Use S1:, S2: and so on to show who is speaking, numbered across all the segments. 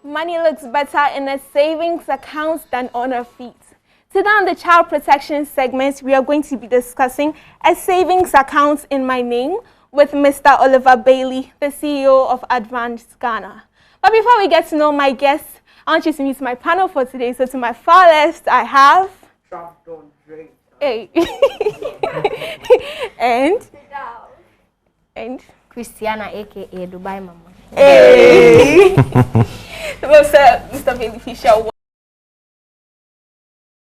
S1: Money looks better in a savings account than on our feet. Today on the Child Protection segment, we are going to be discussing a savings account in my name with Mr. Oliver Bailey, the CEO of Advanced Ghana. But before we get to know my guests, I want you to meet my panel for today. So to my far left, I have... Hey. and
S2: Christiana, aka Dubai Mama.
S1: Hey. Mr. Bailey Fisher.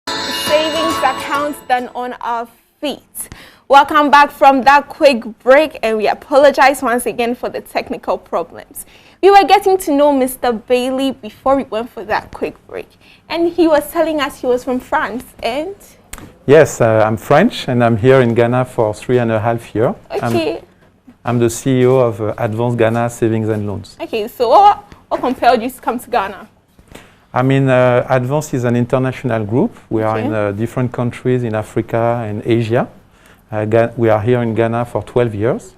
S1: Savings accounts done on our feet. Welcome back from that quick break, and we apologize once again for the technical problems. We were getting to know Mr. Bailey before we went for that quick break, and he was telling us he was from France. And
S3: yes, I'm French, and I'm here in Ghana for 3.5 years.
S1: Okay.
S3: I'm the CEO of Advanced Ghana Savings and Loans.
S1: Okay, so what compelled you to come to Ghana?
S3: I mean, Advanced is an international group. We are in different countries in Africa and Asia. We are here in Ghana for 12 years.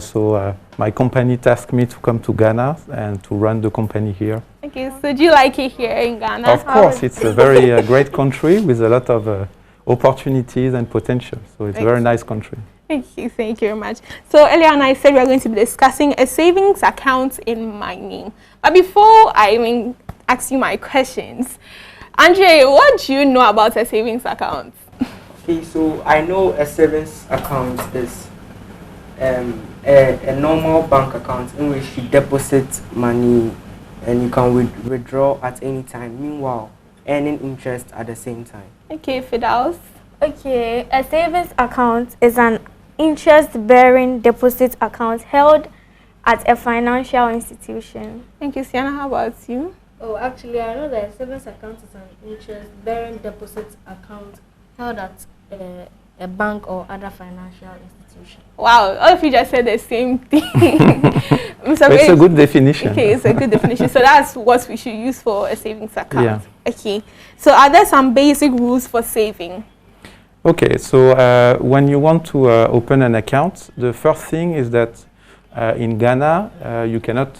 S3: So my company tasked me to come to Ghana and to run the company here.
S1: Okay, so do you like it here in Ghana?
S3: Of course, it's a very great country with a lot of opportunities and potential. So it's a very nice country.
S1: Thank you very much. So earlier on I said we are going to be discussing a savings account in my name. But before I ask you my questions, Andre, what do you know about a savings account?
S4: Okay, so I know a savings account is a normal bank account in which you deposit money and you can withdraw at any time, meanwhile earning interest at the same time. Okay,
S1: Fidaus?
S2: Okay, a savings account is an interest-bearing deposit account held at a financial institution.
S1: Thank you, Sienna. How about you?
S5: Oh, actually, I know that a savings account is an interest-bearing deposit account held at a bank or other financial institution.
S1: Wow, all of you just said the same thing.
S3: It's a good definition.
S1: Okay, it's a good definition. So that's what we should use for a savings account. Yeah. Okay. So are there some basic rules for saving?
S3: Okay, so when you want to open an account, the first thing is that in Ghana, you cannot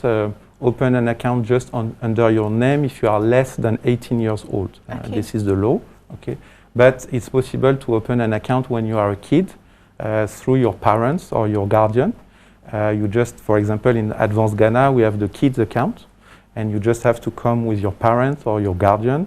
S3: open an account just under your name if you are less than 18 years old. This is the law. Okay. But it's possible to open an account when you are a kid through your parents or your guardian. You just, for example, in Advanced Ghana, we have the kids account, and you just have to come with your parents or your guardian.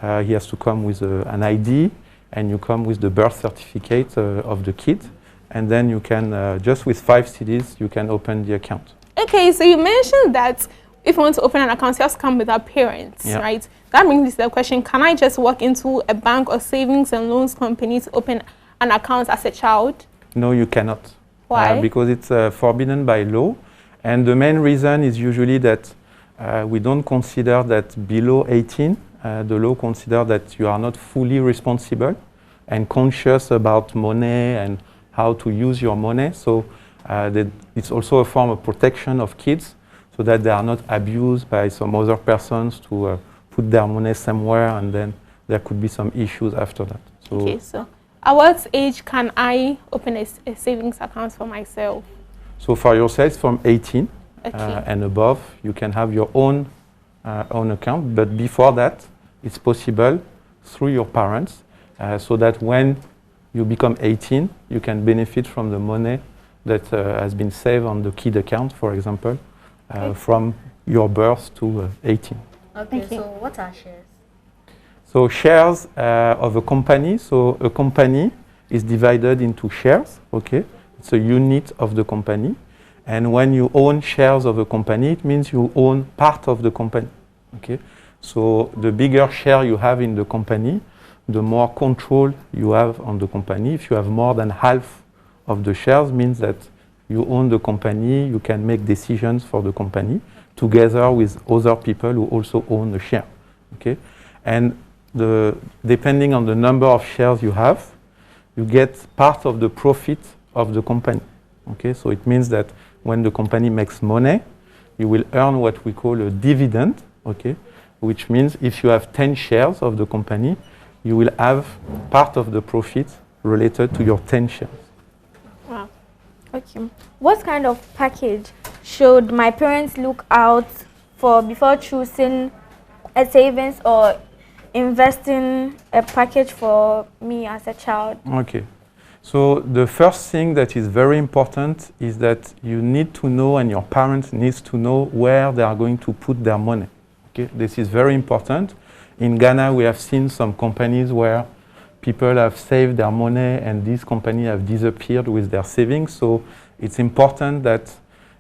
S3: He has to come with an ID, and you come with the birth certificate of the kid, and then you can, just with 5 CDs, you can open the account.
S1: Okay, so you mentioned that if you want to open an account, you have to come with our parents, right? That brings me to the question, can I just walk into a bank or savings and loans company to open an account as a child?
S3: No, you cannot.
S1: Why?
S3: Because it's forbidden by law. And the main reason is usually that we don't consider that below 18, the law considers that you are not fully responsible and conscious about money and how to use your money. So it's also a form of protection of kids so that they are not abused by some other persons to put their money somewhere, and then there could be some issues after that. So
S1: okay, so at what age can I open a savings account for myself?
S3: So for yourself, from 18 and above, you can have your own account. But before that, it's possible through your parents, so that when you become 18, you can benefit from the money that has been saved on the kid account, for example, from your birth to 18.
S5: Okay, so what are shares?
S3: So shares of a company. So a company is divided into shares. Okay, it's a unit of the company, and when you own shares of a company, it means you own part of the company. Okay, so the bigger share you have in the company, the more control you have on the company. If you have more than half of the shares, means that you own the company. You can make decisions for the company together with other people who also own the share. Okay, and depending on the number of shares you have, you get part of the profit of the company. Okay, so it means that when the company makes money, you will earn what we call a dividend. Okay, which means if you have 10 shares of the company, you will have part of the profit related to your 10 shares.
S2: Wow. Okay. What kind of package should my parents look out before choosing a savings or investing a package for me as a child?
S3: Okay. So the first thing that is very important is that you need to know, and your parents need to know, where they are going to put their money. Okay, this is very important. In Ghana, we have seen some companies where people have saved their money and these companies have disappeared with their savings. So it's important that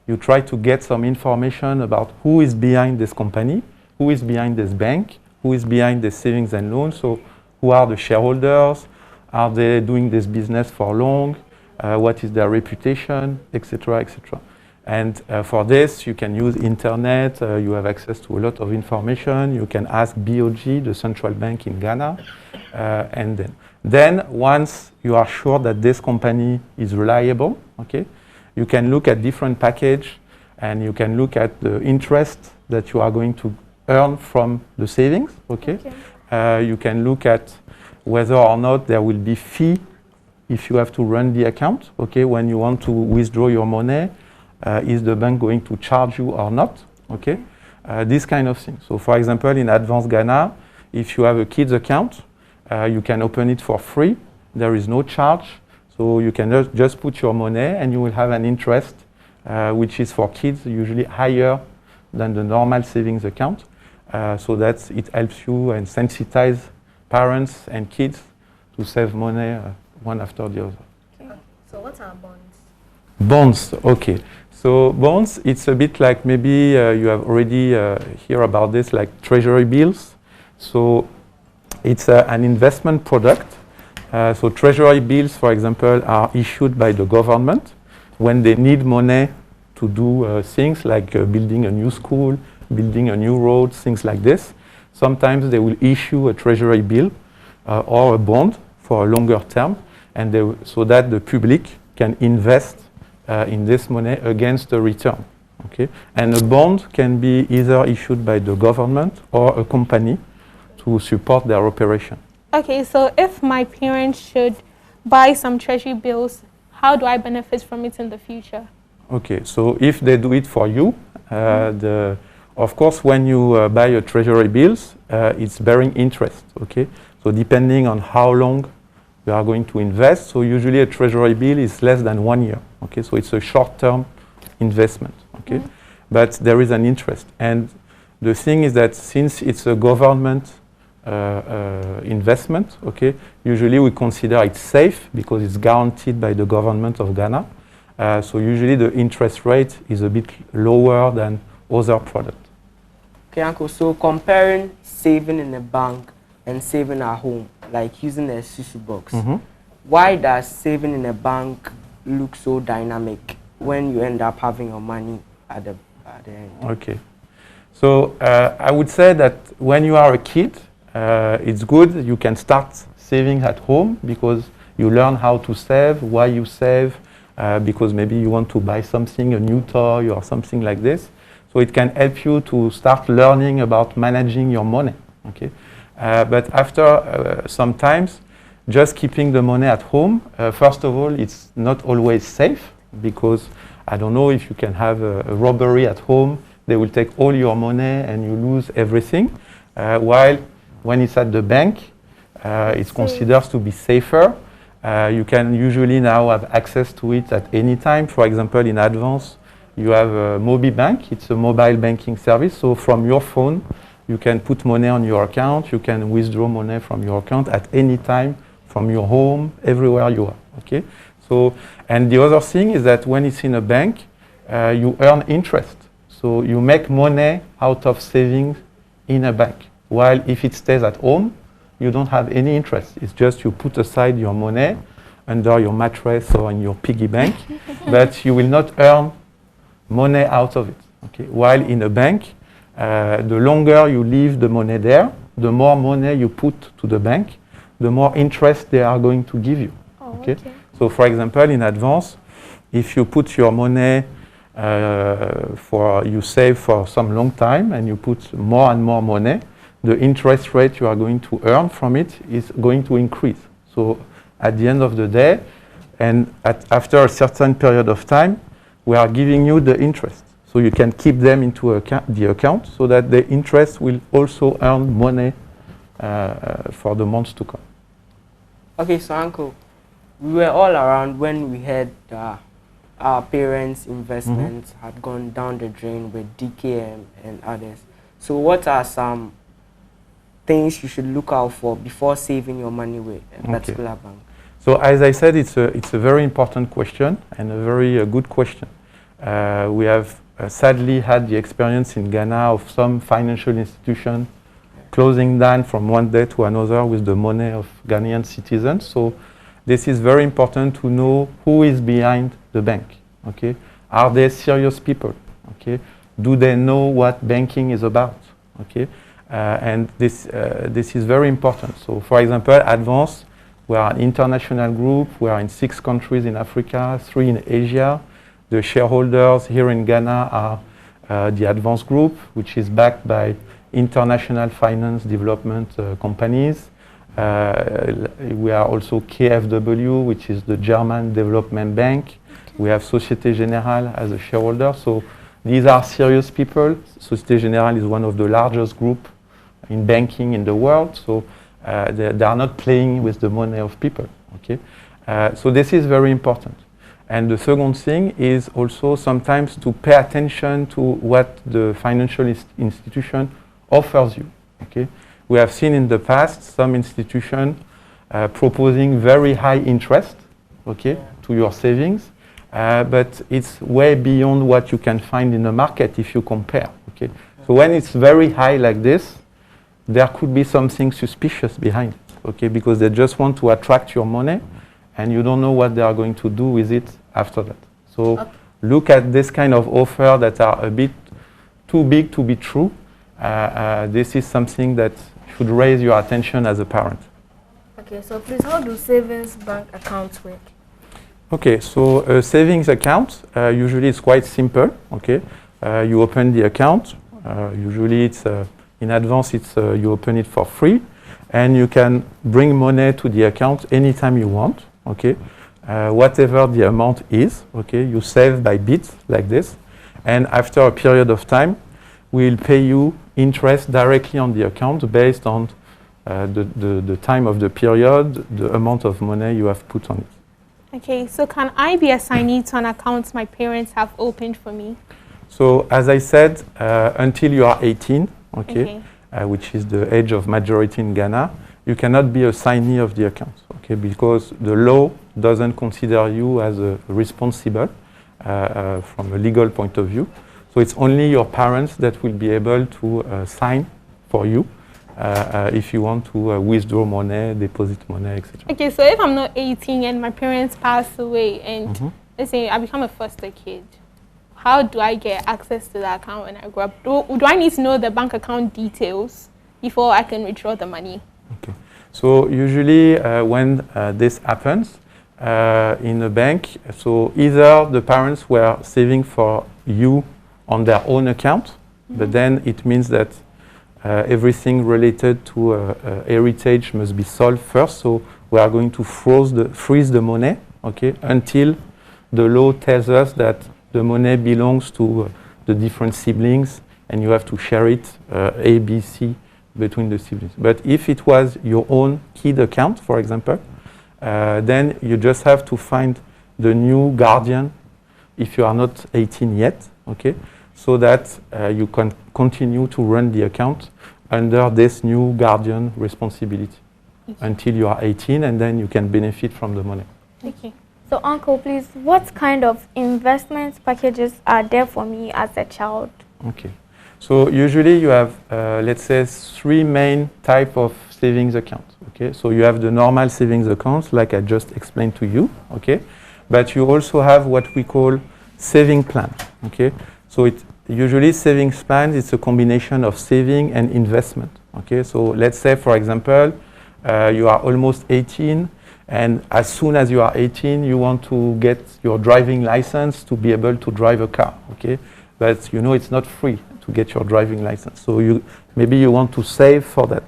S3: you try to get some information about who is behind this company, who is behind this bank, who is behind the savings and loans. So who are the shareholders? Are they doing this business for long? What is their reputation, etc., etc. And for this, you can use internet. You have access to a lot of information. You can ask BOG, the central bank in Ghana. And then once you are sure that this company is reliable, okay, you can look at different package, and you can look at the interest that you are going to earn from the savings, okay? You can look at whether or not there will be fee if you have to run the account, okay? When you want to withdraw your money, is the bank going to charge you or not, okay? This kind of thing. So for example, in Advanced Ghana, if you have a kids account, you can open it for free. There is no charge. So you can just put your money and you will have an interest, which is for kids usually higher than the normal savings account. So that it helps you and sensitize parents and kids to save money one after the other.
S5: Okay. So what are bonds?
S3: Bonds, okay. So bonds, it's a bit like maybe you have already heard about this, like treasury bills. So it's an investment product. So treasury bills, for example, are issued by the government when they need money to do things like building a new school, building a new road, things like this. Sometimes they will issue a treasury bill or a bond for a longer term, and so that the public can invest in this money against a return. Okay? And a bond can be either issued by the government or a company to support their operation.
S1: Okay, so if my parents should buy some treasury bills, how do I benefit from it in the future?
S3: Okay, so if they do it for you, of course, when you buy a treasury bills, it's bearing interest, okay? So depending on how long you are going to invest, so usually a treasury bill is less than 1 year, okay? So it's a short-term investment, okay? But there is an interest. And the thing is that since it's a government investment, okay, usually we consider it safe because it's guaranteed by the government of Ghana. So usually the interest rate is a bit lower than other products.
S4: Okay, Uncle, so comparing saving in a bank and saving at home, like using a sushi box, why does saving in a bank look so dynamic when you end up having your money at the end?
S3: Okay. So I would say that when you are a kid, it's good you can start saving at home because you learn how to save, why you save, because maybe you want to buy something, a new toy or something like this. So it can help you to start learning about managing your money. Okay? But after sometimes, just keeping the money at home, first of all, it's not always safe because I don't know if you can have a robbery at home. They will take all your money and you lose everything. While when it's at the bank, it's considered to be safer. You can usually now have access to it at any time. For example, in Advance, you have a MobiBank. It's a mobile banking service. So from your phone, you can put money on your account. You can withdraw money from your account at any time, from your home, everywhere you are. Okay. So, and the other thing is that when it's in a bank, you earn interest. So you make money out of savings in a bank. While if it stays at home, you don't have any interest. It's just you put aside your money under your mattress or in your piggy bank, but you will not earn money out of it. Okay? While in a bank, the longer you leave the money there, the more money you put to the bank, the more interest they are going to give you. Okay? So for example, in Advance, if you put your money you save for some long time and you put more and more money, the interest rate you are going to earn from it is going to increase. So at the end of the day, and after a certain period of time, we are giving you the interest. So you can keep them into the account so that the interest will also earn money for the months to come.
S4: Okay, so Uncle, we were all around when we heard our parents' investments had gone down the drain with DKM and others. So what are some things you should look out for before saving your money with a particular bank?
S3: So as I said, it's a very important question and a very good question. We have sadly had the experience in Ghana of some financial institution closing down from one day to another with the money of Ghanaian citizens. So this is very important to know who is behind the bank. Okay, are they serious people? Okay, do they know what banking is about? Okay, and this is very important. So, for example, Advance, we are an international group. We are in 6 countries in Africa, 3 in Asia. The shareholders here in Ghana are the Advance Group, which is backed by international finance development companies. We are also KfW, which is the German development bank. We have Société Générale as a shareholder. So these are serious people. Société Générale is one of the largest groups in banking in the world. So they are not playing with the money of people. Okay? So this is very important. And the second thing is also sometimes to pay attention to what the financial institution offers you. Okay? We have seen in the past some institution proposing very high interest, okay, to your savings, but it's way beyond what you can find in the market if you compare. Okay? So when it's very high like this, there could be something suspicious behind it, okay, because they just want to attract your money and you don't know what they are going to do with it after that. So look at this kind of offer that are a bit too big to be true. This is something that should raise your attention as a parent.
S5: Okay, so please, how do savings bank accounts work?
S3: Okay, so a savings account usually is quite simple. Okay, you open the account. Usually, it's in advance. It's you open it for free, and you can bring money to the account anytime you want. Okay, whatever the amount is. Okay, you save by bits like this, and after a period of time, we'll pay you interest directly on the account based on the time of the period, the amount of money you have put on it.
S1: Okay, so can I be assignee to an account my parents have opened for me?
S3: So as I said, until you are 18, okay. Which is the age of majority in Ghana, you cannot be assignee of the account, okay, because the law doesn't consider you as responsible from a legal point of view. So it's only your parents that will be able to sign for you if you want to withdraw money, deposit money, etc.
S1: Okay, so if I'm not 18 and my parents pass away and let's say I become a foster kid, how do I get access to the account when I grow up? Do I need to know the bank account details before I can withdraw the money?
S3: Okay. So usually when this happens in a bank, so either the parents were saving for you on their own account, but then it means that everything related to heritage must be solved first. So we are going to freeze the money, okay, until the law tells us that the money belongs to the different siblings and you have to share it A, B, C between the siblings. But if it was your own kid account, for example, then you just have to find the new guardian if you are not 18 yet, okay, so that you can continue to run the account under this new guardian responsibility until you are 18, and then you can benefit from the money.
S1: Okay.
S2: So, Uncle, please, what kind of investment packages are there for me as a child?
S3: Okay. So usually you have, let's say, 3 main type of savings accounts. Okay. So you have the normal savings accounts, like I just explained to you. Okay. But you also have what we call saving plan. Okay. So it usually savings plan is a combination of saving and investment. Okay. So let's say, for example, you are almost 18. And as soon as you are 18, you want to get your driving license to be able to drive a car, okay? But you know it's not free to get your driving license. So maybe you want to save for that.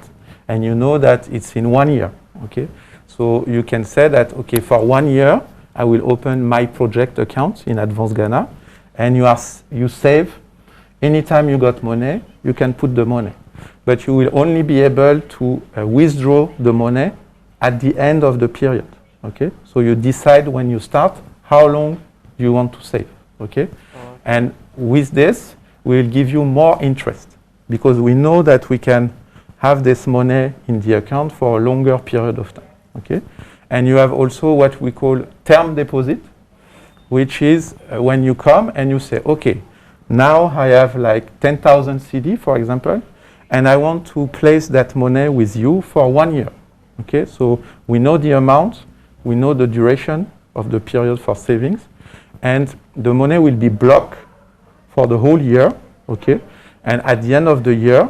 S3: And you know that it's in 1 year, okay? So you can say that, okay, for 1 year, I will open my project account in Advance Ghana. and you save. Anytime you got money, you can put the money. But you will only be able to withdraw the money at the end of the period. Okay? So you decide when you start how long you want to save. Okay? And with this, we'll give you more interest because we know that we can have this money in the account for a longer period of time. Okay? And you have also what we call term deposit, which is when you come and you say, okay, now I have like 10,000 CD, for example, and I want to place that money with you for 1 year. Okay, so we know the amount, we know the duration of the period for savings, and the money will be blocked for the whole year. Okay, and at the end of the year,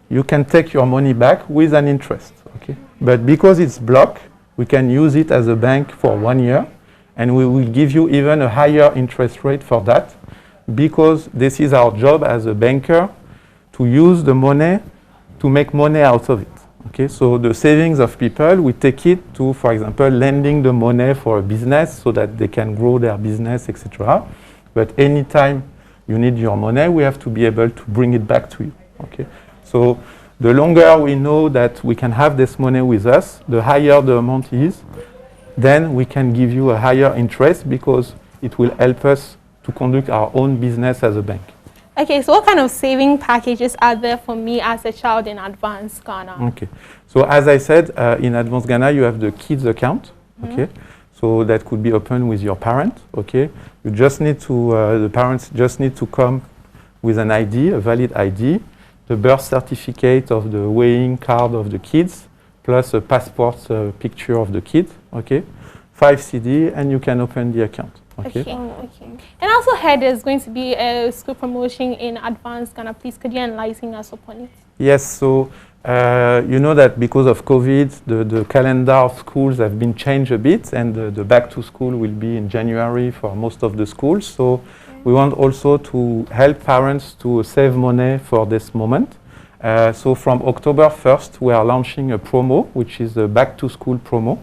S3: you can take your money back with an interest. Okay, but because it's blocked, we can use it as a bank for 1 year, and we will give you even a higher interest rate for that, because this is our job as a banker to use the money to make money out of it. Okay, so the savings of people, we take it to, for example, lending the money for a business so that they can grow their business, etc. But anytime you need your money, we have to be able to bring it back to you. Okay, so the longer we know that we can have this money with us, the higher the amount is, then we can give you a higher interest because it will help us to conduct our own business as a bank.
S1: Okay, so what kind of saving packages are there for me as a child in Advanced Ghana?
S3: Okay, so as I said, in Advanced Ghana, you have the kids account. Okay, so that could be opened with your parent. Okay, you just need to, the parents just need to come with an ID, a valid ID, the birth certificate of the weighing card of the kids, plus a passport picture of the kid. Okay, 5 CD, and you can open the account. Okay.
S1: Okay. And I also heard there's going to be a school promotion in Advanced Ghana. Please, could you enlighten us upon it?
S3: Yes, so you know that because of COVID, the calendar of schools have been changed a bit, and the back to school will be in January for most of the schools. So we want also to help parents to save money for this moment. So from October 1st, we are launching a promo, which is a back to school promo,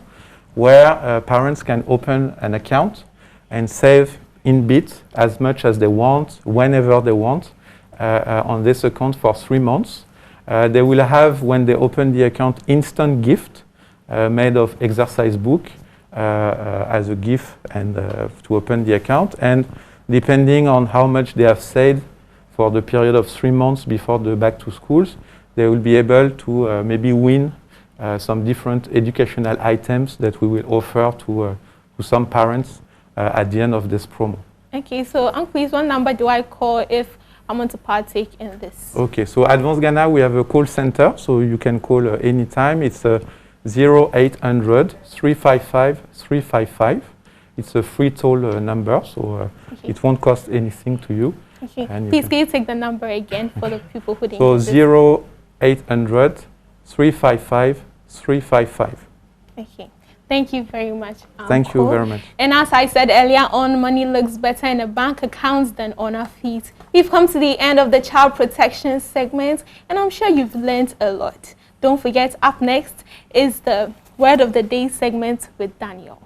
S3: where parents can open an account and save in bits as much as they want, whenever they want, on this account for 3 months. They will have, when they open the account, instant gift made of exercise book as a gift and to open the account. And depending on how much they have saved for the period of 3 months before the back to schools, they will be able to maybe win some different educational items that we will offer to some parents at the end of this promo.
S1: Okay, so please, what number do I call if I want to partake in this? Okay,
S3: so Advanced Ghana, we have a call center, so you can call anytime. It's 0800 355 355. It's a free toll number, so it won't cost anything to you.
S1: Okay, please can you take the number again for the people who didn't
S3: know this? 0800 355 355.
S1: Okay. Thank you very much.
S3: Thank you very much.
S1: And as I said earlier on, money looks better in a bank account than on our feet. We've come to the end of the child protection segment, and I'm sure you've learned a lot. Don't forget, up next is the Word of the Day segment with Daniel.